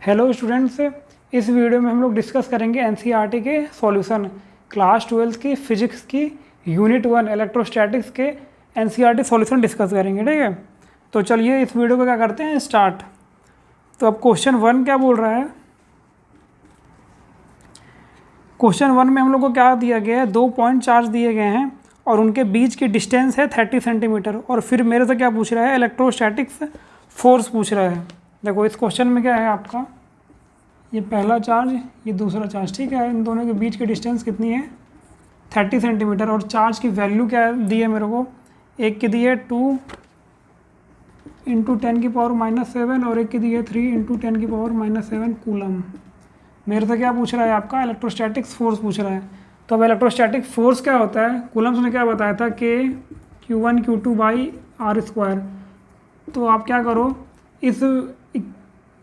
Hello students, इस video में हम लोग डिस्कस करेंगे एनसीईआरटी के सॉल्यूशन क्लास 12 की फिजिक्स की यूनिट 1 इलेक्ट्रोस्टैटिक्स के एनसीईआरटी सॉल्यूशन डिस्कस करेंगे। ठीक है, तो चलिए इस वीडियो को क्या करते हैं स्टार्ट। तो अब क्वेश्चन 1 क्या बोल रहा है। क्वेश्चन 1 में हम लोग को क्या दिया गया है, 2 पॉइंट चार्ज दिए गए हैं और उनके बीच की डिस्टेंस है 30 सेंटीमीटर। और फिर मेरे से क्या पूछ रहा है, इलेक्ट्रोस्टैटिक्स फोर्स पूछ रहा है। देखो इस क्वेश्चन में क्या है आपका, ये पहला चार्ज ये दूसरा चार्ज, ठीक है। इन दोनों के बीच की डिस्टेंस कितनी है 30 सेंटीमीटर। और चार्ज की वैल्यू क्या दी है मेरे को, एक की दी है 2 × 10⁻⁻7 और एक की दी है 3 × 10⁻⁻7 कूलम। मेरे से क्या पूछ रहा है आपका, इलेक्ट्रोस्टैटिक्स फोर्स पूछ रहा है। तो अब इलेक्ट्रोस्टैटिक फोर्स क्या होता है, कूलम्स ने क्या बताया था कि Q1 Q2/r²। तो आप क्या करो, इस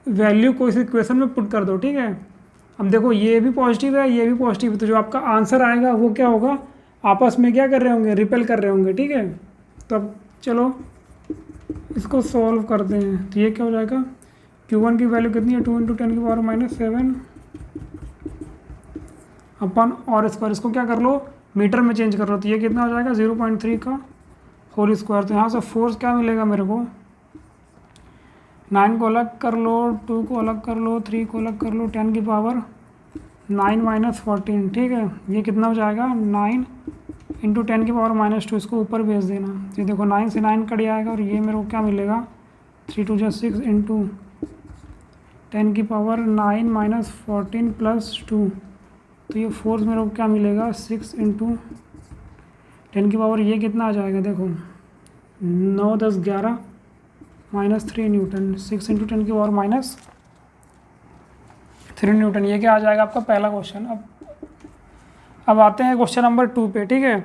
वैल्यू को इस इक्वेशन में पुट कर दो। ठीक है, अब देखो ये भी पॉजिटिव है ये भी पॉजिटिव है, तो जो आपका आंसर आएगा वो क्या होगा, आपस में क्या कर रहे होंगे, रिपेल कर रहे होंगे। ठीक है, तो अब चलो इसको सॉल्व करते हैं। तो ये क्या हो जाएगा, Q1 की वैल्यू कितनी है 2 × 10⁻⁻7 अपन r²। इसको क्या कर लो, मीटर में चेंज कर लो। तो ये कितना हो जाएगा 0.3 का होल स्क्वायर। तो यहाँ से फोर्स क्या मिलेगा मेरे को, 9 को अलग कर लो, 2 को अलग कर लो, 3 को अलग कर लो, 10⁻9 - 14। ठीक है, ये कितना हो जाएगा 9 × 10⁻⁻2। इसको ऊपर भेज देना। ये देखो 9 से 9 कट जाएगा और ये मेरे को क्या मिलेगा 3 × 2 = 6 × 10⁻9 - 14 + 2। तो ये फोर्स मेरे को क्या मिलेगा 6 × 10⁻, ये कितना आ जाएगा, देखो 9 10 11 -3 न्यूटन। 6 × 10⁻³ न्यूटन। ये क्या आ जाएगा आपका पहला क्वेश्चन। अब आते हैं क्वेश्चन नंबर 2 पे। ठीक है,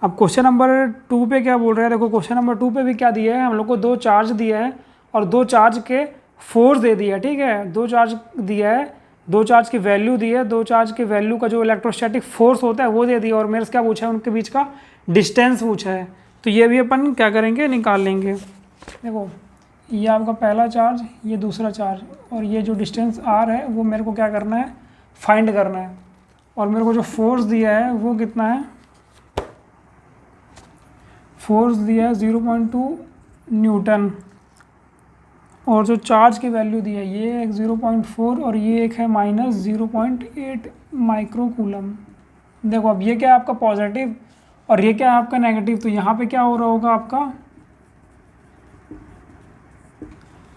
अब क्वेश्चन नंबर 2 पे क्या बोल रहे हैं, देखो क्वेश्चन नंबर 2 पे भी क्या दिया है, हम लोग को 2 चार्ज दिया है और 2 चार्ज के फोर्स दे दिया है। ठीक है, 2 चार्ज दिया है, 2 चार्ज की वैल्यू दी है, 2 चार्ज की वैल्यू का जो इलेक्ट्रोस्टैटिक फोर्स होता है वो दे दिया, और मेरे से क्या पूछा है, उनके बीच का डिस्टेंस पूछा है। तो ये भी अपन क्या करेंगे, निकाल लेंगे। देखो ये आपका पहला चार्ज ये दूसरा चार्ज, और ये जो डिस्टेंस r है वो मेरे को क्या करना है, फाइंड करना है। और मेरे को जो फोर्स दिया है वो कितना है, फोर्स दिया है 0.2 न्यूटन। और जो चार्ज की वैल्यू दी है ये एक 0.4 और ये एक है -0.8 माइक्रो कूलम। देखो अब ये क्या है आपका पॉजिटिव और ये क्या है आपका नेगेटिव। तो यहाँ पे क्या हो रहा होगा, आपका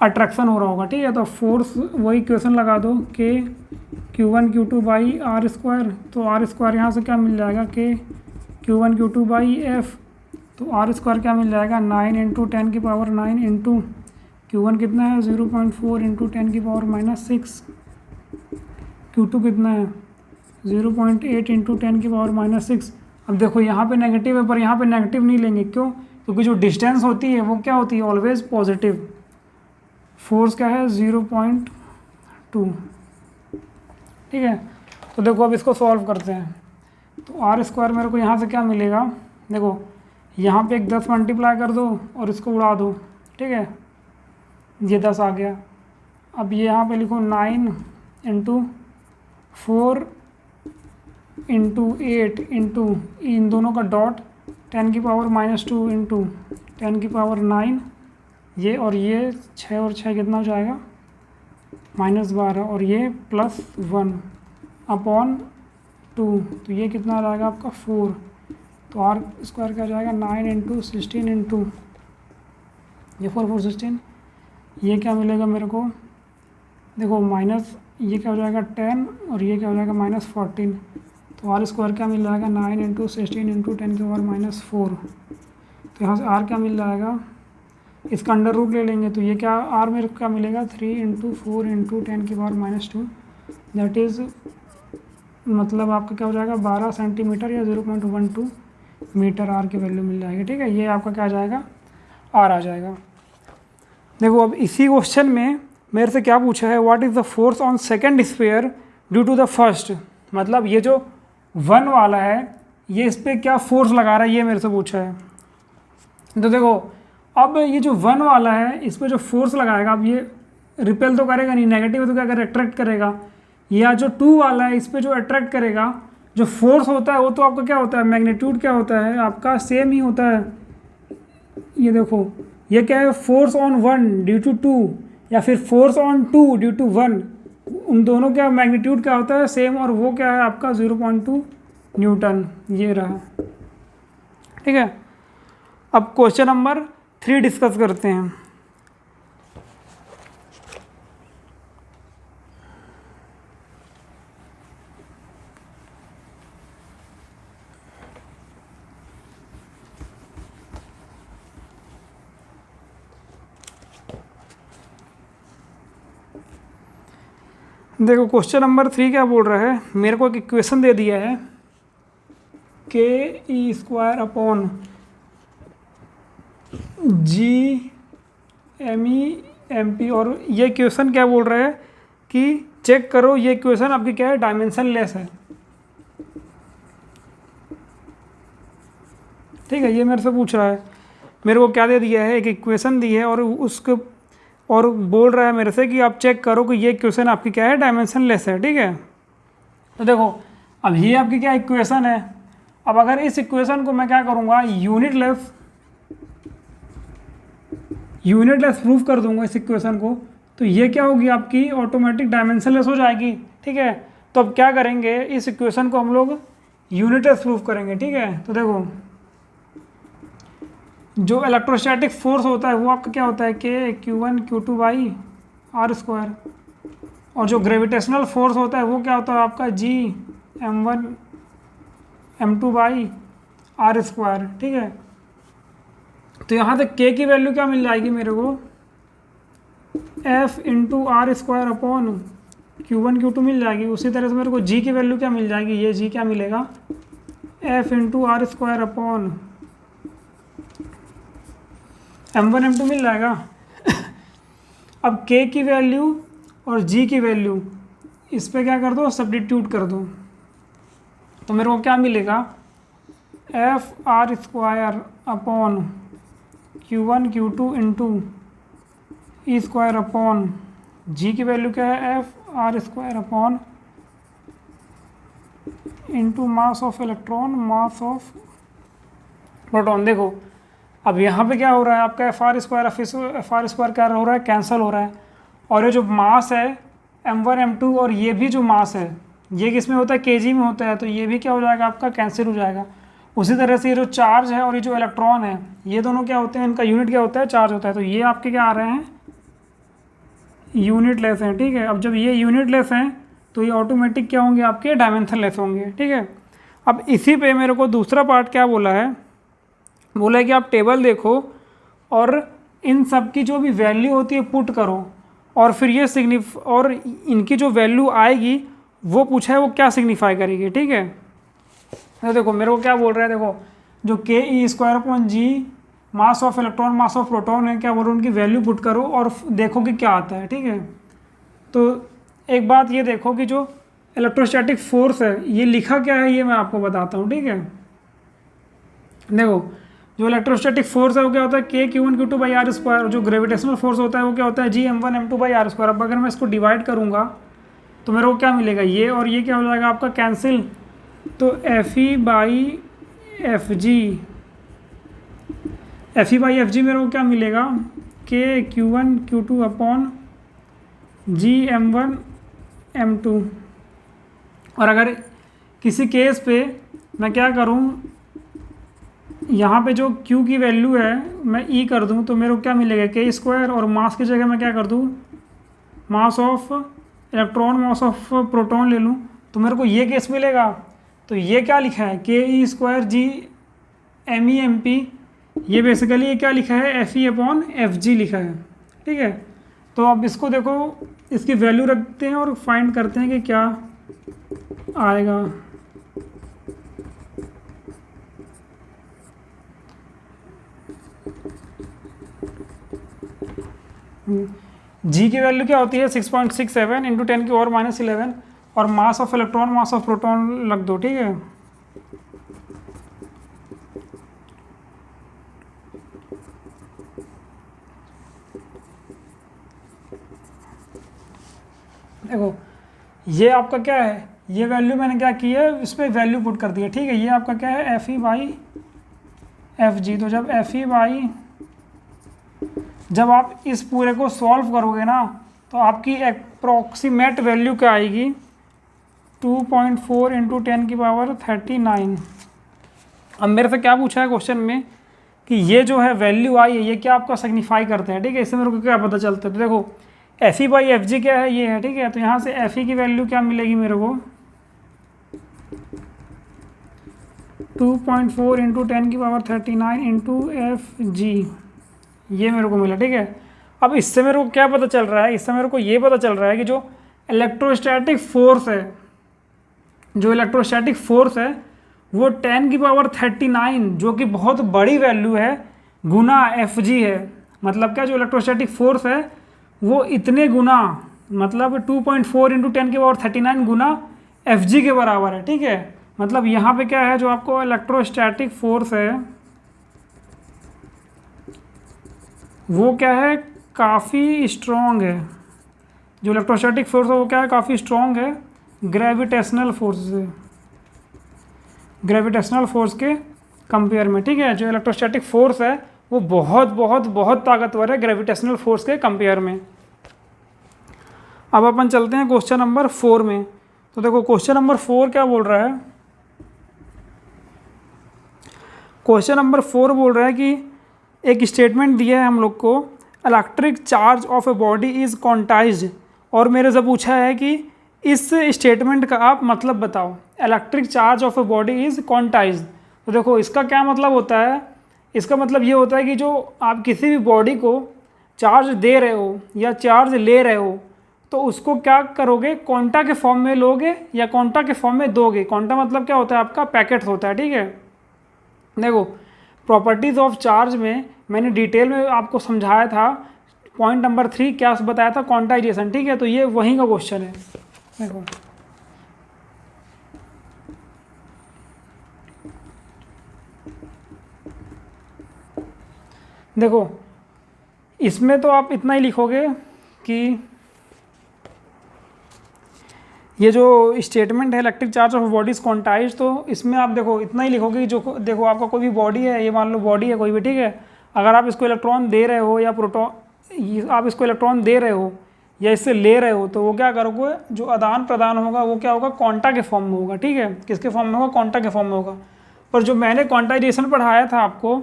अट्रैक्शन हो रहा होगा। ठीक है, तो फोर्स वही इक्वेशन लगा दो कि Q1 Q2/r²। तो r² यहाँ से क्या मिल जाएगा कि Q1 Q2/f। तो r² क्या मिल जाएगा 9 × 10⁻9 × Q1 कितना है 0.4 × 10⁻6। Q2 कितना है 0.8 × 10⁻6। अब देखो यहाँ पे नेगेटिव है पर यहाँ पे नेगेटिव नहीं लेंगे, क्यों, क्योंकि जो डिस्टेंस होती है वो क्या होती है ऑलवेज पॉजिटिव। फोर्स क्या है 0.2। ठीक है, तो देखो अब इसको सॉल्व करते हैं। तो r² मेरे को यहाँ से क्या मिलेगा, देखो यहाँ पे एक 10 मल्टीप्लाई कर दो और इसको उड़ा दो। ठीक है, ये 10 आ गया। अब ये यहाँ पे लिखो 9 × 4 × 8 × इन दोनों का डॉट 10⁻2 × 10⁻9 ये, और ये 6 और 6 कितना हो जाएगा -12 और ये +1 अपॉन 2। तो ये कितना आ जाएगा आपका 4। तो r² क्या जाएगा 9 × 16 × ये 4 4 16। ये क्या मिलेगा मेरे को, देखो माइनस ये क्या हो जाएगा 10 और ये क्या हो जाएगा -14। तो r² क्या मिल जाएगा 9 × 16 × 10⁻4। तो यहाँ से r क्या मिल जाएगा, इसका अंडर रूट ले लेंगे। तो ये क्या r मेरे को क्या मिलेगा 3 × 4 × 10⁻2। दैट इज़ मतलब आपका क्या हो जाएगा 12 सेंटीमीटर या 0.12 मीटर r की वैल्यू मिल जाएगी। ठीक है, ये आपका क्या आ जाएगा r आ जाएगा। देखो अब इसी क्वेश्चन में मेरे से क्या पूछा है, what is the force on second sphere due to the first. मतलब ये जो 1 वाला है ये इस पर क्या फोर्स लगा रहा है, ये मेरे से पूछा है। तो देखो अब ये जो 1 वाला है इस पर जो फोर्स लगाएगा, अब ये रिपेल तो करेगा नहीं, नेगेटिव है तो क्या करेगा, अट्रैक्ट करेगा। या जो 2 वाला है इस पे जो अट्रैक्ट करेगा, जो फोर्स होता है वो तो आपका क्या होता है, मैग्नीट्यूड क्या होता है आपका सेम ही होता है। ये देखो ये क्या है, फोर्स ऑन 1 ड्यू टू 2 या फिर फोर्स ऑन 2 ड्यू टू 1, उन दोनों का मैग्नीट्यूड क्या होता है सेम, और वो क्या है आपका 0.2 न्यूटन। ये रहा, ठीक है। अब क्वेश्चन नंबर 3 डिस्कस करते हैं। देखो क्वेश्चन नंबर 3 क्या बोल रहा है, मेरे को एक इक्वेशन दे दिया है K E square upon G M E M P, और ये क्वेश्चन क्या बोल रहा है कि चेक करो ये क्वेश्चन आपकी क्या है, डायमेंशन लेस है। ठीक है, ये मेरे से पूछ रहा है, मेरे को क्या दे दिया है, एक इक्वेशन दी है और उसके और बोल रहा है मेरे से कि आप चेक करो कि ये क्वेश्चन आपकी क्या है, डायमेंशन लेस है। ठीक है, तो देखो अब ये आपकी क्या इक्वेशन है। अब अगर इस इक्वेशन को मैं क्या करूँगा, यूनिटलेस प्रूफ कर दूंगा इस इक्वेशन को, तो ये क्या होगी आपकी ऑटोमेटिक डायमेंशनलेस हो जाएगी। ठीक है, तो अब क्या करेंगे, इस इक्वेशन को हम लोग यूनिटलेस प्रूफ करेंगे। ठीक है, तो देखो जो इलेक्ट्रोस्टैटिक फोर्स होता है वो आपका क्या होता है, के Q1 Q2 by are square, और जो ग्रेविटेशनल फोर्स होता है वो क्या होता है आपका G M1 M2 by are square. ठीक है, तो यहाँ तक के की वैल्यू क्या मिल जाएगी मेरे को, F into r square upon Q1 Q2 मिल जाएगी। उसी तरह से मेरे को G की वैल्यू क्या मिल जाएगी, ये G क्या मिलेगा, F into r square upon M1 M2 मिल जाएगा। अब K की वैल्यू और G की वैल्यू इस पे क्या कर दो, सब्स्टिट्यूट कर दो, तो मेरे को क्या मिलेगा, F R square upon Q1 Q2 into E square upon G की वैल्यू क्या है, F R square upon into mass of electron mass of proton. देखो अब यहाँ पे क्या हो रहा है आपका एफ आर स्क्वायर क्या हो रहा है, कैंसिल हो रहा है, और ये जो मास है M1 M2 और ये भी जो मास है ये किस में होता है, केजी में होता है, तो ये भी क्या हो जाएगा आपका, कैंसिल हो जाएगा। उसी तरह से ये जो चार्ज है और ये जो इलेक्ट्रॉन है ये दोनों क्या होते हैं, इनका यूनिट क्या होता है, चार्ज होता है, तो ये आपके क्या आ रहे हैं, यूनिट लेस हैं। ठीक है, अब जब ये यूनिट लेस हैं तो ये ऑटोमेटिक क्या होंगे आपके, डायमेंशन लेस होंगे। ठीक है, अब इसी पे मेरे को दूसरा पार्ट क्या बोला है, बोला है कि आप टेबल देखो और इन सब की जो भी वैल्यू होती है पुट करो, और फिर ये और इनकी जो वैल्यू आएगी वो पूछा है वो क्या सिग्निफाई करेगी। ठीक है, तो देखो मेरे को क्या बोल रहा है, देखो जो K E square upon G mass of electron mass of proton है, क्या बोल रहे हैं, उनकी वैल्यू पुट करो और देखो कि क्या आता है। ठीक है, तो एक बात ये देखो कि जो इलेक्ट्रोस्टैटिक फोर्स है ये लिखा क्या है, ये मैं आपको बताता हूँ। ठीक है, देखो जो इलेक्ट्रोस्टैटिक फोर्स है वो क्या होता है, के Q1 Q2 by are square, और जो ग्रेविटेशनल फोर्स होता है वो क्या होता है, G M1 M2 by are square. अब अगर मैं इसको डिवाइड करूँगा तो मेरे को क्या मिलेगा, ये और ये क्या हो जाएगा आपका कैंसिल, तो Fe बाई एफ जी मेरे को क्या मिलेगा, के Q1 Q2 upon G M1 M2। और अगर किसी केस पे मैं क्या करूँ, यहाँ पे जो Q की वैल्यू है मैं E कर दूँ तो मेरे को क्या मिलेगा, के स्क्वायर, और मास की जगह मैं क्या कर दूँ, मास of electron mass of proton ले लूँ, तो मेरे को ये केस मिलेगा। तो ये क्या लिखा है, K E square G M E M P, ये बेसिकली ये क्या लिखा है, F E upon F G लिखा है। ठीक है, तो अब इसको देखो, इसकी वैल्यू रखते हैं और फाइंड करते हैं कि क्या आएगा। जी की वैल्यू क्या होती है, 6.67 इंटू 10 की और -11, और मास of electron mass of proton लग दो। ठीक है, देखो ये आपका क्या है, ये वैल्यू मैंने क्या की है, इस पर वैल्यू पुट कर दी है, ठीक है। ये आपका क्या है, F E by F G. तो जब एफ ई बाई, जब आप इस पूरे को सॉल्व करोगे ना, तो आपकी अप्रॉक्सीमेट वैल्यू क्या आएगी, 2.4 इंटू 10⁻39। अब मेरे से क्या पूछा है क्वेश्चन में कि ये जो है वैल्यू आई है, ये क्या आपका सिग्निफाई करते हैं, ठीक है। इससे मेरे को क्या पता चलता है, तो देखो F E by F G क्या है, ये है, ठीक है। तो यहाँ से एफ ई की वैल्यू क्या मिलेगी मेरे को, 2.4 इंटू 10⁻39 इंटू एफ जी, ये मेरे को मिला, ठीक है। अब इससे मेरे को क्या पता चल रहा है, इससे मेरे को ये पता चल रहा है कि जो इलेक्ट्रोस्टैटिक फोर्स है, जो इलेक्ट्रोस्टैटिक फोर्स है वो 10⁻39, जो कि बहुत बड़ी वैल्यू है, गुना एफ जी है। मतलब क्या, जो इलेक्ट्रोस्टैटिक फोर्स है वो इतने गुना, मतलब 2.4 इंटू 10⁻39 गुना एफ जी के बराबर है, ठीक है। मतलब यहाँ पे क्या है, जो आपको इलेक्ट्रोस्टैटिक फोर्स है वो क्या है, काफ़ी स्ट्रॉन्ग है। जो इलेक्ट्रोस्टैटिक फोर्स है वो क्या है, काफ़ी स्ट्रॉन्ग है ग्रेविटेशनल फोर्स से, ग्रेविटेशनल फोर्स के कंपेयर में, ठीक है। जो इलेक्ट्रोस्टैटिक फोर्स है वो बहुत बहुत बहुत ताकतवर है ग्रेविटेशनल फोर्स के कंपेयर में। अब अपन चलते हैं क्वेश्चन नंबर 4 में। तो देखो क्वेश्चन नंबर 4 क्या बोल रहा है, क्वेश्चन नंबर 4 बोल रहा है कि एक स्टेटमेंट दिया है हम लोग को, electric charge of a body is quantized, और मेरे से पूछा है कि इस स्टेटमेंट का आप मतलब बताओ, electric charge of a body is quantized. तो देखो इसका क्या मतलब होता है, इसका मतलब ये होता है कि जो आप किसी भी बॉडी को चार्ज दे रहे हो या चार्ज ले रहे हो, तो उसको क्या करोगे, क्वांटा के फॉर्म में लोगे या क्वांटा के फॉर्म में दोगे। क्वांटा मतलब क्या होता है, आपका पैकेट होता है, ठीक है। देखो प्रॉपर्टीज़ ऑफ चार्ज में मैंने डिटेल में आपको समझाया था, पॉइंट नंबर 3 क्या बताया था, क्वांटाइजेशन, ठीक है। तो ये वहीं का क्वेश्चन है। देखो देखो इसमें तो आप इतना ही लिखोगे कि ये जो स्टेटमेंट है electric charge of bodies quantize, तो इसमें आप देखो इतना ही लिखोगे कि जो देखो आपका कोई भी बॉडी है, ये मान लो बॉडी है कोई भी, ठीक है। अगर आप इसको इलेक्ट्रॉन दे रहे हो या प्रोटॉन, आप इसको इलेक्ट्रॉन दे रहे हो या इससे ले रहे हो, तो वो क्या करोगे, जो आदान प्रदान होगा वो क्या होगा, क्वांटा के फॉर्म में होगा, ठीक है। किसके फॉर्म में होगा, क्वांटा के फॉर्म में होगा। पर जो मैंने क्वांटाइजेशन पढ़ाया था आपको,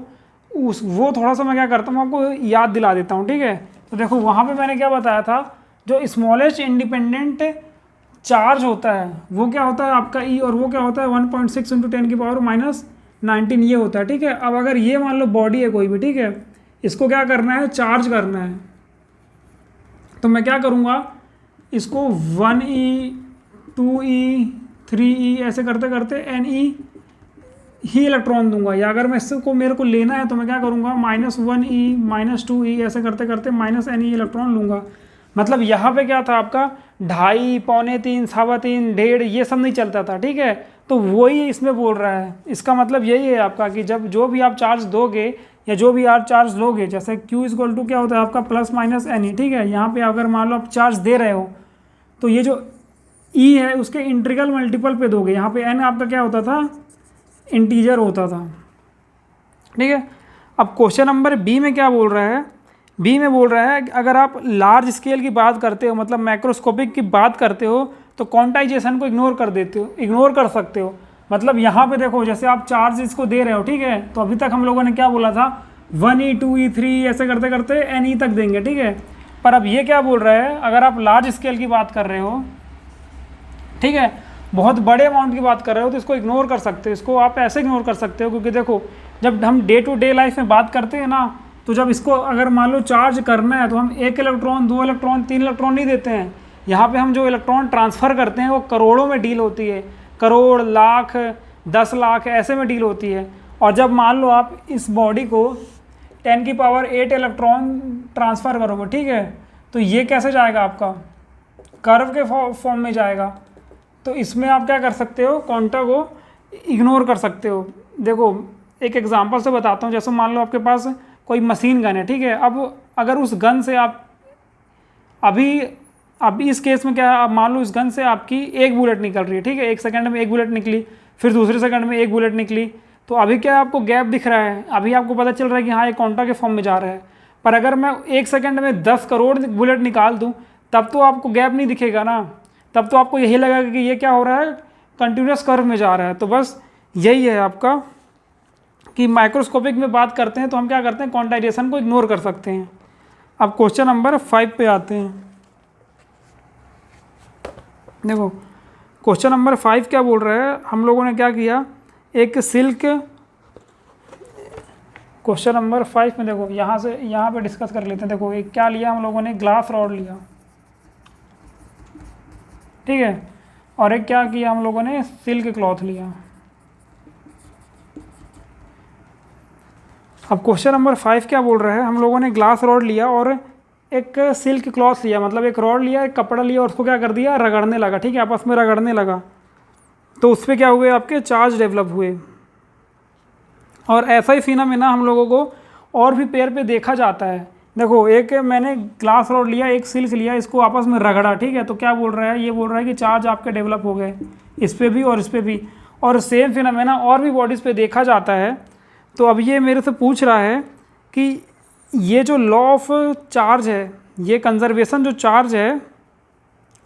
वो थोड़ा सा मैं क्या करता हूँ आपको याद दिला देता हूँ, ठीक है। तो देखो वहाँ पर मैंने क्या बताया था, जो स्मॉलेस्ट इंडिपेंडेंट चार्ज होता है वो क्या होता है आपका ई, और वो क्या होता है 1.6 इंटू 10⁻19 ये होता है, ठीक है। अब अगर ये मान लो बॉडी है कोई भी, ठीक है, इसको क्या करना है, चार्ज करना है, तो मैं क्या करूँगा, इसको 1e 2e 3e ऐसे करते करते ne ही इलेक्ट्रॉन दूंगा। या अगर मैं इसको मेरे को लेना है तो मैं क्या करूँगा, -1e -2e ऐसे करते करते -ne इलेक्ट्रॉन लूँगा। मतलब यहाँ पे क्या था आपका 2.5 पौने 3 सवा 3 1.5 ये सब नहीं चलता था, ठीक है। तो वही इसमें बोल रहा है, इसका मतलब यही है आपका कि जब जो भी आप चार्ज दोगे या जो भी आप चार्ज लोगे, जैसे Q = क्या होता है आपका +-ne, ठीक है। यहाँ पे अगर मान लो आप चार्ज दे रहे हो तो ये जो E है उसके इंटीग्रल मल्टीपल पे दोगे। यहाँ पे n आपका क्या होता था, इंटीजर होता था, ठीक है। अब क्वेश्चन नंबर बी में क्या बोल रहा है, बी में बोल रहा है अगर आप लार्ज स्केल की बात करते हो, मतलब माइक्रोस्कोपिक की बात करते हो, तो क्वांटाइजेशन को इग्नोर कर देते हो, इग्नोर कर सकते हो। मतलब यहाँ पे देखो जैसे आप चार्ज इसको दे रहे हो, ठीक है, तो अभी तक हम लोगों ने क्या बोला था, 1e 2e 3 ऐसे करते करते ne तक देंगे, ठीक है। पर अब ये क्या बोल रहा है, अगर आप लार्ज स्केल की बात कर रहे हो, ठीक है, बहुत बड़े अमाउंट की बात कर रहे हो, तो इसको इग्नोर कर सकते हो। इसको आप ऐसे इग्नोर कर सकते हो क्योंकि देखो जब हम डे टू डे लाइफ में बात करते हैं ना, तो जब इसको अगर मान लो चार्ज करना है तो हम 1 इलेक्ट्रॉन 2 इलेक्ट्रॉन 3 इलेक्ट्रॉन नहीं देते हैं। यहाँ पे हम जो इलेक्ट्रॉन ट्रांसफ़र करते हैं वो करोड़ों में डील होती है, करोड़, लाख, 10 लाख ऐसे में डील होती है। और जब मान लो आप इस बॉडी को 10⁸ इलेक्ट्रॉन ट्रांसफ़र करोगे, ठीक है, तो ये कैसे जाएगा, आपका कर्व के फॉर्म में जाएगा। तो इसमें आप क्या कर सकते हो, क्वांटा को इग्नोर कर सकते हो। देखो एक एग्जांपल से बताता हूँ, जैसे मान लो आपके पास कोई मशीन गन है, ठीक है। अब अगर उस गन से आप अभी अब इस केस में क्या है, आप मान लो इस गन से आपकी एक बुलेट निकल रही है, ठीक है, 1 सेकंड में एक बुलेट निकली, फिर दूसरे सेकंड में एक बुलेट निकली, तो अभी क्या आपको गैप दिख रहा है, अभी आपको पता चल रहा है कि हाँ ये काउंटर के फॉर्म में जा रहा है। पर अगर मैं 1 सेकंड में 10 करोड़ बुलेट निकाल दूँ तब तो आपको गैप नहीं दिखेगा ना, तब तो आपको यही लगेगा कि ये क्या हो रहा है, कंटिन्यूस कर्व में जा रहा है। तो बस यही है आपका कि माइक्रोस्कोपिक में बात करते हैं तो हम क्या करते हैं, क्वांटाइजेशन को इग्नोर कर सकते हैं। अब क्वेश्चन नंबर 5 पे आते हैं। देखो क्वेश्चन नंबर 5 क्या बोल रहा है, हम लोगों ने क्या किया, एक सिल्क, क्वेश्चन नंबर 5 में देखो यहाँ से यहाँ पे डिस्कस कर लेते हैं। देखो एक क्या लिया हम लोगों ने, ग्लास रॉड लिया, ठीक है, और एक क्या किया हम लोगों ने, सिल्क क्लॉथ लिया। अब क्वेश्चन नंबर 5 क्या बोल रहा है, हम लोगों ने ग्लास रॉड लिया और एक सिल्क क्लॉथ लिया, मतलब एक रॉड लिया, एक कपड़ा लिया और उसको क्या कर दिया, रगड़ने लगा, ठीक है, आपस में रगड़ने लगा, तो उस पर क्या हुए, आपके चार्ज डेवलप हुए। और ऐसा ही फिनोमेना हम लोगों को और भी पेयर पे देखा जाता है। देखो एक मैंने ग्लास रॉड लिया, एक सिल्क लिया, इसको आपस में रगड़ा, ठीक है, तो क्या बोल रहा है, ये बोल रहा है कि चार्ज आपके डेवलप हो गए, इस पर भी और इस पर भी, और सेम फिनोमेना और भी बॉडीज़ पे देखा जाता है। तो अब ये मेरे से पूछ रहा है कि ये जो लॉ ऑफ चार्ज है, ये कंजर्वेशन जो चार्ज है,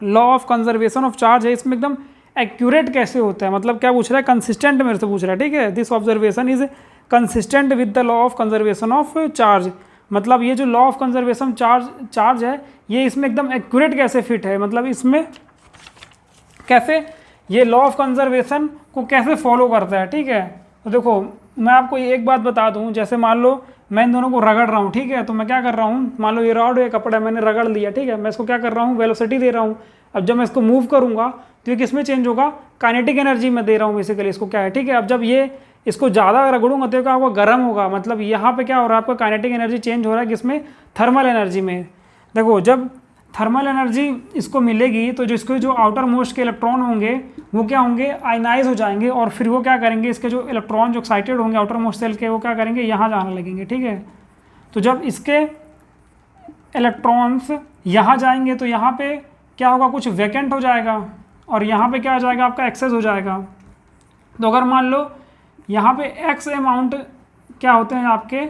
law of conservation of charge है, इसमें एकदम एक्यूरेट कैसे होता है, मतलब क्या पूछ रहा है, कंसिस्टेंट मेरे से पूछ रहा है, ठीक है, this observation is consistent with the law of conservation of charge, मतलब ये जो लॉ ऑफ कंजर्वेशन चार्ज है ये इसमें एकदम एक्यूरेट कैसे फिट है, मतलब इसमें कैसे ये लॉ ऑफ कंजर्वेशन को कैसे फॉलो करता है, ठीक है। तो देखो मैं आपको एक बात बता दूं, जैसे मान लो मैं इन दोनों को रगड़ रहा हूँ, ठीक है, तो मैं क्या कर रहा हूँ, मान लो ये रॉड है, कपड़ा है, मैंने रगड़ लिया, ठीक है, मैं इसको क्या कर रहा हूँ, वेलोसिटी दे रहा हूँ। अब जब मैं इसको मूव करूँगा तो ये किस में चेंज होगा, काइनेटिक एनर्जी में दे रहा हूँ बेसिकली इसको, क्या है, ठीक है। अब जब ये इसको ज़्यादा रगड़ूंगा तो क्या होगा, गर्म होगा, मतलब यहाँ पे क्या हो रहा है, आपका काइनेटिक एनर्जी चेंज हो रहा है किसमें, थर्मल एनर्जी में। देखो जब थर्मल एनर्जी इसको मिलेगी तो जो इसके जो आउटर मोस्ट के इलेक्ट्रॉन होंगे वो क्या होंगे, आयनाइज हो जाएंगे, और फिर वो क्या करेंगे, इसके जो इलेक्ट्रॉन जो एक्साइटेड होंगे आउटर मोस्ट सेल के, वो क्या करेंगे, यहाँ जाने लगेंगे, ठीक है। तो जब इसके इलेक्ट्रॉन्स यहाँ जाएंगे तो यहाँ पे क्या होगा, कुछ वैकेंट हो जाएगा, और यहाँ पे क्या हो जाएगा, आपका एक्सेस हो जाएगा। तो अगर मान लो यहाँ पे एक्स अमाउंट क्या होते हैं, आपके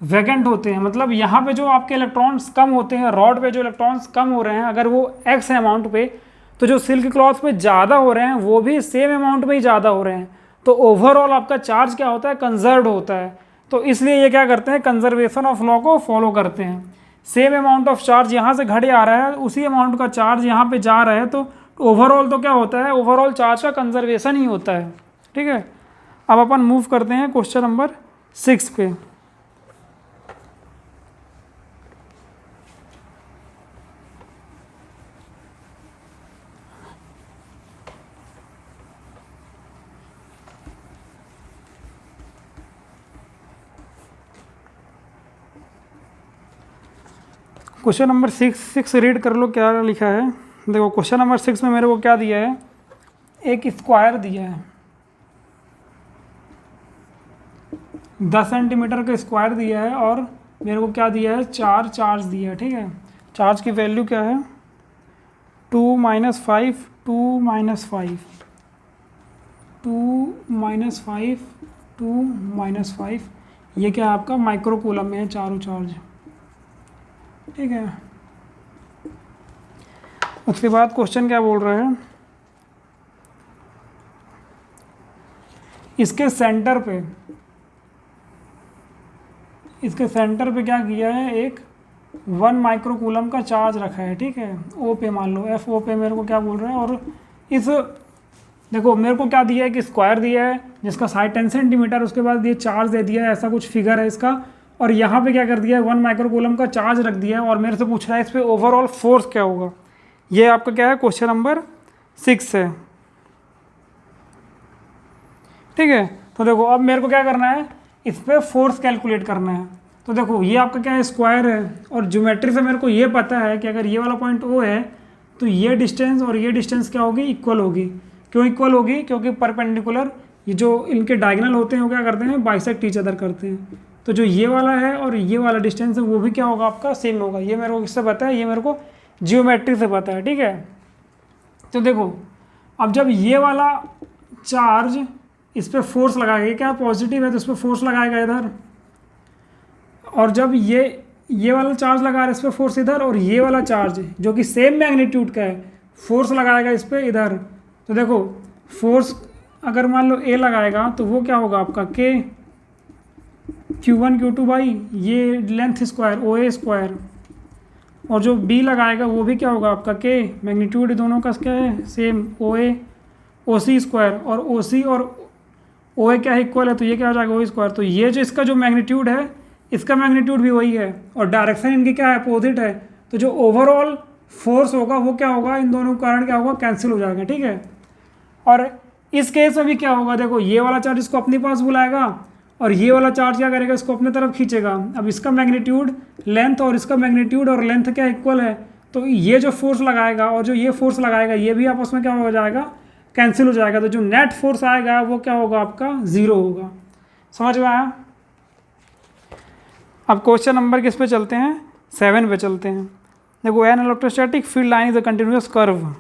वैकेंट होते हैं, मतलब यहाँ पे जो आपके इलेक्ट्रॉन्स कम होते हैं, रॉड पे जो इलेक्ट्रॉन्स कम हो रहे हैं, अगर वो एक्स अमाउंट पे, तो जो सिल्क क्लॉथ पे ज़्यादा हो रहे हैं वो भी सेम अमाउंट में ही ज़्यादा हो रहे हैं, तो ओवरऑल आपका चार्ज क्या होता है, कंजर्व होता है। तो इसलिए ये क्या करते हैं, कंजर्वेशन ऑफ लॉ को फॉलो करते हैं। सेम अमाउंट ऑफ चार्ज यहाँ से घटे आ रहा है, उसी अमाउंट का चार्ज यहाँ पे जा रहा है, तो ओवरऑल तो क्या होता है, ओवरऑल चार्ज का कंजर्वेशन ही होता है, ठीक है। अब अपन मूव करते हैं क्वेश्चन नंबर 6 पे। क्वेश्चन नंबर 6 रीड कर लो क्या लिखा है। देखो क्वेश्चन नंबर 6 में मेरे को क्या दिया है, एक स्क्वायर दिया है, 10 सेंटीमीटर का स्क्वायर दिया है, और मेरे को क्या दिया है, 4 चार्ज दिया है, ठीक है। चार्ज की वैल्यू क्या है, 2 - 5 2 - 5 2 - 5 2 - 5, ये क्या है आपका माइक्रो कूलम में है चारों चार्ज, ठीक है। उसके बाद क्वेश्चन क्या बोल रहा है, इसके सेंटर पे क्या किया है, एक 1 माइक्रो कूलम का चार्ज रखा है, ठीक है, ओ पे मान लो, एफ ओ पे मेरे को क्या बोल रहा है। और इस देखो मेरे को क्या दिया है कि स्क्वायर दिया है जिसका साइड 10 सेंटीमीटर, उसके बाद ये चार्ज दे दिया है, ऐसा कुछ फिगर है इसका, और यहाँ पे क्या कर दिया है, 1 माइक्रो कूलम का चार्ज रख दिया है, और मेरे से पूछ रहा है इस पर ओवरऑल फोर्स क्या होगा। ये आपका क्या है, क्वेश्चन नंबर 6 है, ठीक है। तो देखो अब मेरे को क्या करना है, इस पर फोर्स कैलकुलेट करना है। तो देखो ये आपका क्या है, स्क्वायर है, और ज्योमेट्री से मेरे को ये पता है कि अगर ये वाला पॉइंट ओ है तो ये डिस्टेंस और ये डिस्टेंस क्या होगी, इक्वल होगी। क्यों इक्वल होगी, क्योंकि परपेंडिकुलर ये जो इनके डायगोनल होते हैं वो क्या करते हैं, बाइसेक्ट ईच अदर करते हैं। तो जो ये वाला है और ये वाला डिस्टेंस है वो भी क्या होगा, आपका सेम होगा। ये मेरे को किससे पता है, ये मेरे को जियोमेट्री से पता है, ठीक है। तो देखो अब जब ये वाला चार्ज इस पर फोर्स लगाएगा, क्या पॉजिटिव है तो इस पर फोर्स लगाएगा इधर, और जब ये वाला चार्ज लगा रहा है इस पर फोर्स इधर, और ये वाला चार्ज जो कि सेम मैग्नीट्यूड का है फोर्स लगाएगा इस पर इधर। तो देखो फोर्स अगर मान लो ए लगाएगा तो वो क्या होगा आपका के Q1 Q2 बाई ये लेंथ स्क्वायर ओ ए स्क्वायर, और जो बी लगाएगा वो भी क्या होगा आपका के मैग्नीट्यूड दोनों का क्या है सेम ओ ए ओ सी स्क्वायर, और ओ सी और ओ ए क्या है इक्वल है तो ये क्या हो जाएगा ओ स्क्वायर। तो ये जो इसका जो मैग्नीट्यूड है इसका मैग्नीट्यूड भी वही है और डायरेक्शन इनकी क्या है अपोजिट है, तो जो ओवरऑल फोर्स होगा वो क्या होगा इन दोनों के कारण क्या होगा कैंसिल हो जाएगा, ठीक है। और इस केस में भी क्या होगा देखो ये वाला चार्ज इसको अपने पास बुलाएगा और ये वाला चार्ज क्या करेगा इसको अपने तरफ खींचेगा। अब इसका मैग्नीट्यूड लेंथ और इसका मैग्नीट्यूड और लेंथ क्या इक्वल है, तो ये जो फोर्स लगाएगा और जो ये फोर्स लगाएगा ये भी आपस में क्या हो जाएगा कैंसिल हो जाएगा। तो जो नेट फोर्स आएगा वो क्या होगा आपका 0 होगा। समझ में आया। अब क्वेश्चन नंबर किस पे चलते हैं 7 पे चलते हैं। देखो an electrostatic field line is a continuous curve.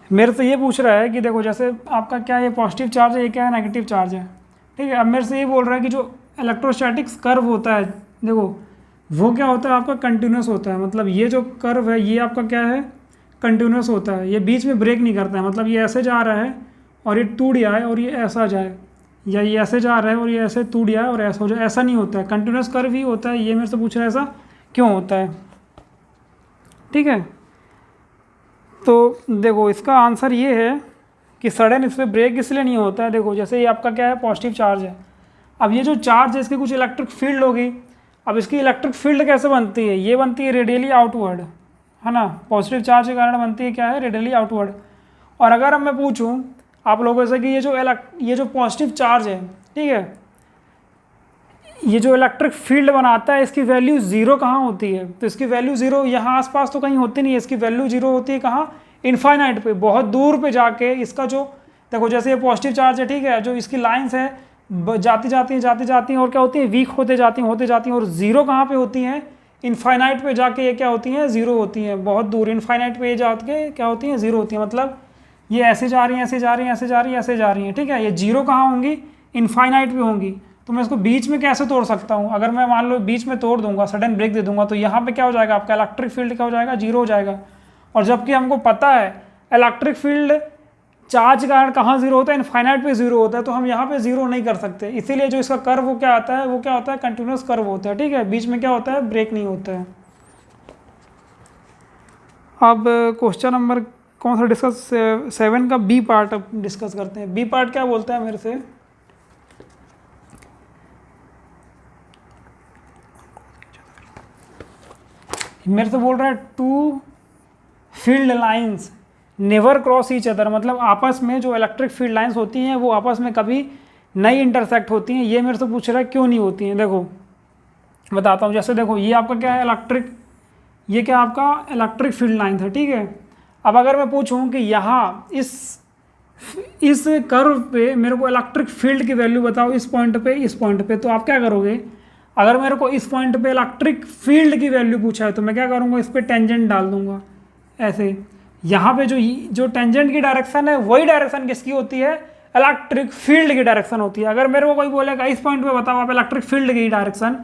मेरे से ये पूछ रहा है कि देखो जैसे आपका क्या ये पॉजिटिव चार्ज है ये क्या है नेगेटिव चार्ज है, ठीक है। अब मेरे से ये बोल रहा है कि जो इलेक्ट्रोस्टैटिक्स कर्व होता है देखो वो क्या होता है आपका कंटिन्यूस होता है, मतलब ये जो कर्व है ये आपका क्या है कंटिन्यूस होता है, ये बीच में ब्रेक नहीं करता है, मतलब ये ऐसे जा रहा है और ये टूट जाए और ये ऐसा जाए, या ये ऐसे जा रहा है और ये ऐसे टूट जाए और ऐसा हो जाए, ऐसा नहीं होता है, कंटिन्यूस कर्व ही होता है। ये मेरे से पूछ रहा है ऐसा क्यों होता है, ठीक है। तो देखो इसका आंसर ये है कि सडन इस पर ब्रेक इसलिए नहीं होता है। देखो जैसे ये आपका क्या है पॉजिटिव चार्ज है, अब ये जो चार्ज है इसकी कुछ इलेक्ट्रिक फील्ड होगी। अब इसकी इलेक्ट्रिक फील्ड कैसे बनती है, ये बनती है रेडियली आउटवर्ड, है ना। पॉजिटिव चार्ज के कारण बनती है क्या है रेडियली आउटवर्ड। और अगर अब मैं पूछूं आप लोगों से कि ये जो पॉजिटिव चार्ज है, ठीक है, ये जो इलेक्ट्रिक फील्ड बनाता है इसकी वैल्यू 0 कहाँ होती है, तो इसकी वैल्यू 0 यहाँ आसपास तो कहीं होती नहीं है, इसकी वैल्यू 0 होती है कहाँ इनफाइनाइट पे, बहुत दूर पे जाके। इसका जो देखो जैसे ये पॉजिटिव चार्ज है, ठीक है, जो इसकी लाइंस है जाती जाती हैं और क्या होती हैं वीक होते जाती हैं और 0 कहाँ पे होती हैं इनफाइनाइट पे जाके ये क्या होती हैं 0 होती हैं, बहुत दूर इनफाइनाइट पे जाके क्या होती हैं 0 होती हैं। मतलब ये ऐसे जा रही हैं ऐसे जा रही हैं ऐसे जा रही हैं ऐसे जा रही हैं, ठीक है। ये 0 कहाँ होंगी इनफाइनाइट पे होंगी। तो मैं इसको बीच में कैसे तोड़ सकता हूँ, अगर मैं मान लो बीच में तोड़ दूंगा सडन ब्रेक दे दूंगा तो यहाँ पे क्या हो जाएगा आपका इलेक्ट्रिक फील्ड क्या हो जाएगा 0 हो जाएगा। और जबकि हमको पता है इलेक्ट्रिक फील्ड चार्ज के कारण कहाँ 0 होता है इनफाइनाइट पे 0 होता है, तो हम यहाँ पे 0 नहीं कर सकते। इसीलिए जो इसका कर्व वो क्या आता है वो क्या होता है कंटिन्यूस कर्व होता है, ठीक है, बीच में क्या होता है ब्रेक नहीं होता है। अब क्वेश्चन नंबर कौन सा डिस्कस 7 का बी पार्ट अब डिस्कस करते हैं। बी पार्ट क्या बोलता है मेरे से, बोल रहा है two field lines never cross each other, मतलब आपस में जो इलेक्ट्रिक फील्ड लाइंस होती हैं वो आपस में कभी नहीं इंटरसेक्ट होती हैं। ये मेरे से पूछ रहा है क्यों नहीं होती हैं। देखो बताता हूँ, जैसे देखो ये आपका क्या है इलेक्ट्रिक, ये क्या आपका इलेक्ट्रिक फील्ड लाइन था, ठीक है। अब अगर मैं पूछूं कि यहाँ इस कर्व पे मेरे को इलेक्ट्रिक फील्ड की वैल्यू बताओ इस पॉइंट पे, तो आप क्या करोगे, अगर मेरे को इस पॉइंट पे इलेक्ट्रिक फील्ड की वैल्यू पूछा है तो मैं क्या करूँगा इस पर टेंजेंट डाल दूंगा ऐसे। यहाँ पे जो टेंजेंट की डायरेक्शन है वही डायरेक्शन किसकी होती है इलेक्ट्रिक फील्ड की डायरेक्शन होती है। अगर मेरे को कोई बोलेगा इस पॉइंट पे बताओ आप इलेक्ट्रिक फील्ड की डायरेक्शन,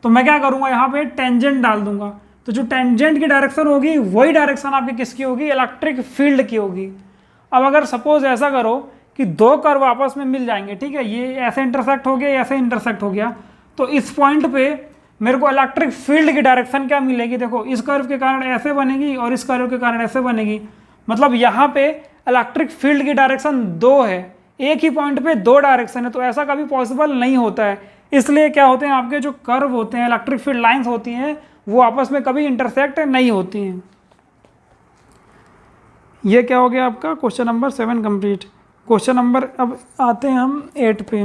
तो मैं क्या करूँगा यहाँ पे टेंजेंट डाल दूंगा। तो जो टेंजेंट की डायरेक्शन होगी वही डायरेक्शन आपकी किसकी होगी इलेक्ट्रिक फील्ड की होगी। अब अगर सपोज ऐसा करो कि दो कर्व आपस में मिल जाएंगे, ठीक है, ये ऐसे इंटरसेक्ट हो गया ऐसे इंटरसेक्ट हो गया, तो इस पॉइंट पे मेरे को इलेक्ट्रिक फील्ड की डायरेक्शन क्या मिलेगी, देखो इस कर्व के कारण ऐसे बनेगी और इस कर्व के कारण ऐसे बनेगी। मतलब यहाँ पे इलेक्ट्रिक फील्ड की डायरेक्शन 2 है, एक ही पॉइंट पे 2 डायरेक्शन है, तो ऐसा कभी पॉसिबल नहीं होता है। इसलिए क्या होते हैं आपके जो कर्व होते हैं इलेक्ट्रिक फील्ड लाइंस होती हैं वो आपस में कभी इंटरसेक्ट नहीं होती हैं। ये क्या हो गया आपका question number 7 complete. Question number अब आते हैं हम 8 पे।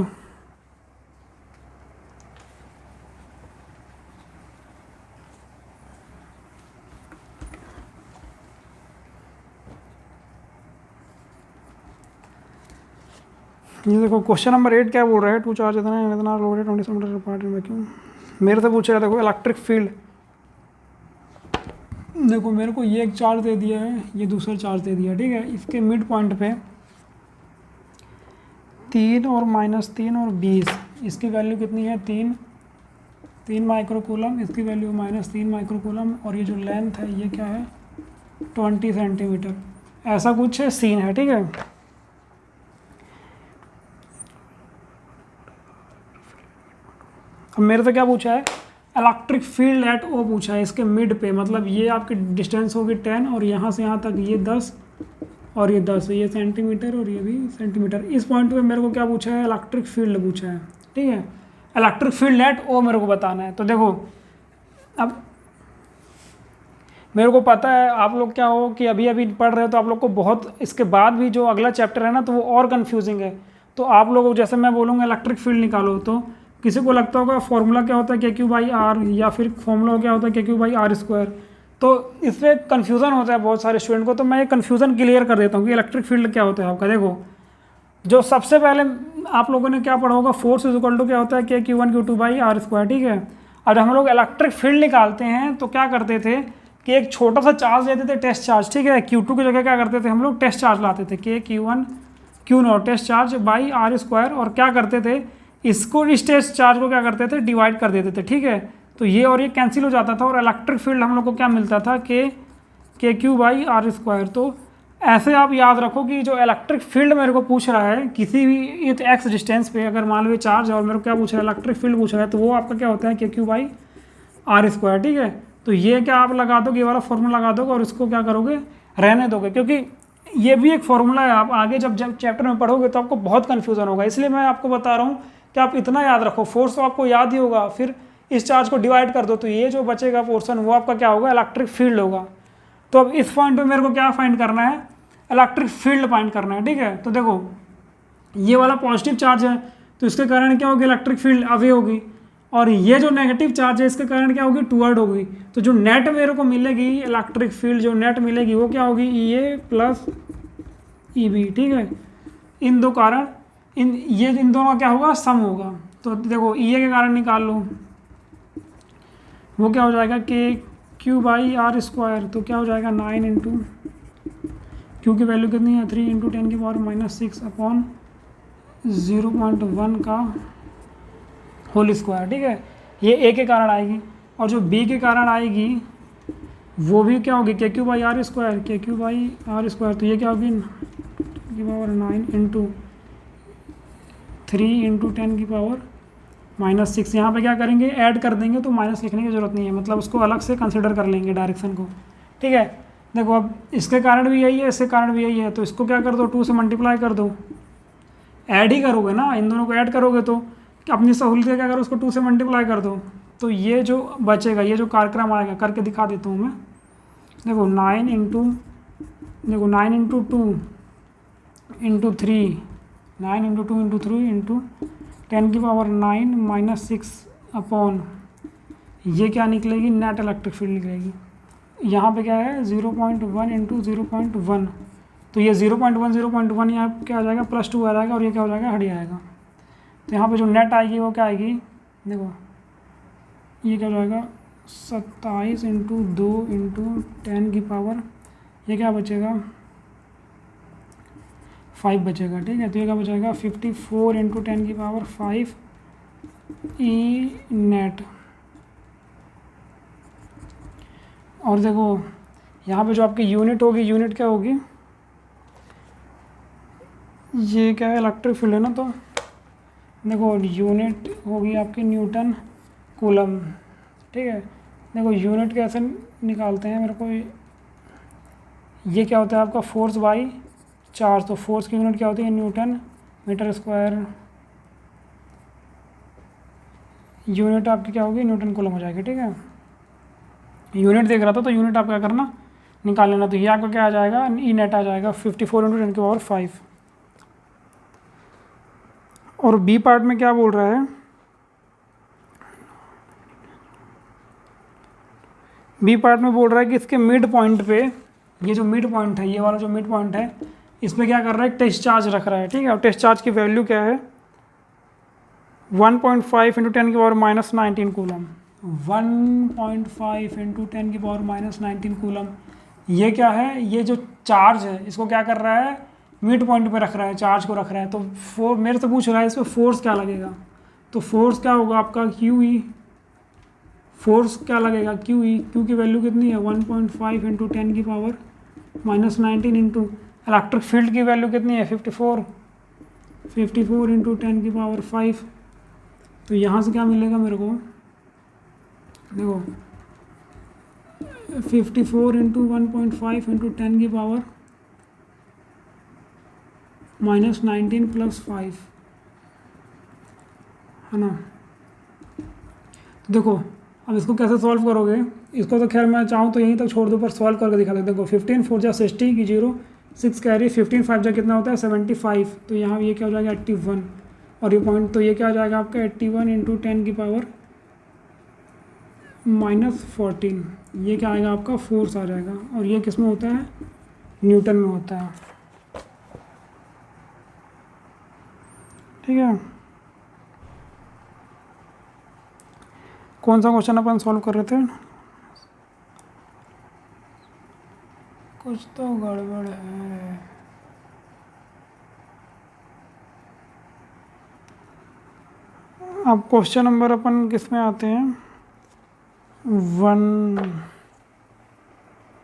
ये देखो क्वेश्चन नंबर 8 क्या बोल रहा है, टू चार्ज इतना loaded 20 metre apart in vacuum. मेरे से पूछ रहा है देखो इलेक्ट्रिक फील्ड देखो मेरे को ये एक चार्ज दे दिया है, ये दूसरा चार्ज दे दिया, ठीक है। इसके मिड पॉइंट पे 3 और -3 और 20, इसकी वैल्यू कितनी है 3 माइक्रोकूलम, इसकी वैल्यू -3 माइक्रोकूलम, और ये जो लेंथ है ये क्या है 20 सेंटीमीटर। ऐसा कुछ सीन है, ठीक है। अब मेरे से क्या पूछा है, इलेक्ट्रिक फील्ड एट ओ पूछा है, इसके मिड पे, मतलब ये आपकी डिस्टेंस होगी 10 और यहाँ से यहाँ तक ये 10 और ये 10, ये सेंटीमीटर और ये भी सेंटीमीटर। इस पॉइंट पे मेरे को क्या पूछा है, इलेक्ट्रिक फील्ड पूछा है, ठीक है। इलेक्ट्रिक फील्ड एट ओ मेरे को बताना है। तो देखो अब मेरे को पता है आप लोग क्या हो कि अभी अभी पढ़ रहे हो, तो आप लोग को बहुत इसके बाद भी जो अगला चैप्टर है ना तो वो और कन्फ्यूजिंग है। तो आप लोगों जैसे मैं बोलूँगा इलेक्ट्रिक फील्ड निकालो, तो किसी को लगता होगा फॉर्मूला क्या होता है KQ/R, या फिर फॉर्मूला क्या होता है KQ/R²। तो इससे कन्फ्यूज़न होता है बहुत सारे स्टूडेंट को। तो मैं ये कन्फ्यूज़न क्लियर कर देता हूँ कि इलेक्ट्रिक फील्ड क्या होता है आपका। देखो जो सबसे पहले आप लोगों ने क्या पढ़ा होगा, फोर्स इक्वल टू क्या होता है KQ1Q2/R², ठीक है। अब हम लोग इलेक्ट्रिक फील्ड निकालते हैं तो क्या करते थे कि एक छोटा सा चार्ज लेते थे, टेस्ट चार्ज, ठीक है। Q2 की जगह क्या करते थे हम लोग, टेस्ट चार्ज लाते थे, KQ1Q0 test charge by R², और क्या करते थे इसको, इस टेस्ट चार्ज को क्या करते थे डिवाइड कर देते थे, ठीक है। तो ये और ये कैंसिल हो जाता था और इलेक्ट्रिक फील्ड हम लोग को क्या मिलता था KQ/R²। तो ऐसे आप याद रखो कि जो इलेक्ट्रिक फील्ड मेरे को पूछ रहा है किसी भी एक्स डिस्टेंस पे, अगर मान लो चार्ज है और मेरे को क्या पूछ रहा है इलेक्ट्रिक फील्ड पूछ रहा है, तो वो आपका क्या होता है KQ/R², ठीक है। तो ये क्या आप लगा दोगे, ये वाला फॉर्मूला लगा दोगे और इसको क्या करोगे रहने दोगे, क्योंकि ये भी एक फॉर्मूला है। आप आगे जब चैप्टर में पढ़ोगे तो आपको बहुत कन्फ्यूजन होगा, इसलिए मैं आपको बता रहा हूँ कि आप इतना याद रखो। फोर्स तो आपको याद ही होगा, फिर इस चार्ज को डिवाइड कर दो तो ये जो बचेगा पोर्शन वो आपका क्या होगा, इलेक्ट्रिक फील्ड होगा। तो अब इस पॉइंट पे मेरे को क्या फाइंड करना है, इलेक्ट्रिक फील्ड फाइंड करना है, ठीक है। तो देखो ये वाला पॉजिटिव चार्ज है तो इसके कारण क्या होगी, इलेक्ट्रिक फील्ड अवे होगी, और ये जो नेगेटिव चार्ज है इसके कारण क्या होगी, टुवर्ड होगी। तो जो नेट मेरे को मिलेगी इलेक्ट्रिक फील्ड, जो नेट मिलेगी वो क्या होगी EA प्लस EB, ठीक है। इन दो कारण इन दोनों का क्या होगा, सम होगा। तो देखो EA के कारण निकाल लो, वो क्या हो जाएगा KQ/R², तो क्या हो जाएगा 9 इंटू Q की वैल्यू कितनी है 3 इंटू 10⁻⁻6 अपॉन 0.1 का होल स्क्वायर, ठीक है। ये A के कारण आएगी, और जो B के कारण आएगी वो भी क्या होगी KQ/R², तो ये क्या होगी 9 इंटू 3 इंटू 10⁻⁻6। यहाँ पे क्या करेंगे, ऐड कर देंगे, तो माइनस लिखने की ज़रूरत नहीं है, मतलब उसको अलग से कंसिडर कर लेंगे डायरेक्शन को, ठीक है। देखो अब इसके कारण भी यही है, इसके कारण भी यही है, तो इसको क्या कर दो 2 से मल्टीप्लाई कर दो, ऐड ही करोगे ना, इन दोनों को ऐड करोगे तो अपनी सहूलियत से क्या करो, उसको 2 से मल्टीप्लाई कर दो, तो ये जो बचेगा, ये जो कार्यक्रम आएगा करके दिखा देता हूँ मैं। देखो 9 into 2 into 3, 9 into 2 into 3 into 10⁻⁹ upon ये क्या निकलेगी, नेट इलेक्ट्रिक फील्ड निकलेगी। यहाँ पे क्या है 0.1 इंटू 0.1, तो ये 0.1 यहाँ क्या आ जाएगा +2 आ जाएगा, और ये क्या हो जाएगा हट जाएगा। तो यहाँ पे जो नेट आएगी वो क्या आएगी, देखो ये क्या हो जाएगा 27 इंटू 2 इंटू 10⁻, ये क्या बचेगा 5 बचेगा, ठीक है। तो ये क्या बचेगा 54 इंटू 10⁵ E नेट। और देखो यहाँ पे जो आपकी यूनिट होगी, यूनिट क्या होगी, ये क्या है इलेक्ट्रिक फील्ड है ना, तो देखो यूनिट होगी आपकी न्यूटन कूलम, ठीक है। देखो यूनिट कैसे निकालते हैं, मेरे को ये क्या होता है आपका फोर्स बाई चार्ज, तो फोर्स की यूनिट क्या होती है न्यूटन मीटर स्क्वायर, यूनिट आपकी क्या होगी न्यूटन कूलम हो जाएगी, ठीक है। यूनिट देख रहा था तो यूनिट आप क्या करना निकाल लेना, तो ये आपका क्या आ जाएगा ई नेट आ जाएगा 54 इंटू 10⁵। और बी पार्ट में क्या बोल रहा है, बी पार्ट में बोल रहा है कि इसके मिड पॉइंट पे, ये जो मिड पॉइंट है, ये वाला जो मिड पॉइंट है, इसमें क्या कर रहा है टेस्ट चार्ज रख रहा है, ठीक है। और टेस्ट चार्ज की वैल्यू क्या है 1.5 इंटू 10⁻⁻19 कूलम, 1.5 इंटू 10⁻⁻19 कूलम। ये क्या है, ये जो चार्ज है इसको क्या कर रहा है, मिड पॉइंट पे रख रहा है, चार्ज को रख रहा है। तो मेरे से पूछ रहा है इस पर फोर्स क्या लगेगा, तो फोर्स क्या होगा आपका क्यू ई, फोर्स क्या लगेगा क्यू ई, क्यू की वैल्यू कितनी है 1.5 इंटू 10⁻⁻19 इंटू इलेक्ट्रिक फील्ड की वैल्यू कितनी है 54 इंटू 10⁵। तो यहाँ से क्या मिलेगा मेरे को, देखो 54 इंटू 1.5 इंटू 10⁻⁻19 प्लस 5 है ना। तो देखो अब इसको कैसे सॉल्व करोगे, इसको तो खैर मैं चाहूँ तो यहीं तक छोड़ दूँ, पर सॉल्व करके दिखा देते। देखो 15 4 जा 60 की 0 6 कैरी 15 5 जा कितना होता है 75। तो यहाँ ये क्या हो जाएगा 81, और ये पॉइंट तो ये क्या हो जाएगा आपका 81 इंटू 10⁻⁻14। ये क्या आएगा आपका फोर्स आ जाएगा, और ये किस में होता है, न्यूटन में होता है। ठीक है, कौन सा क्वेश्चन अपन सॉल्व कर रहे थे, कुछ तो गड़बड़ है। अब क्वेश्चन नंबर अपन किस में आते हैं 1।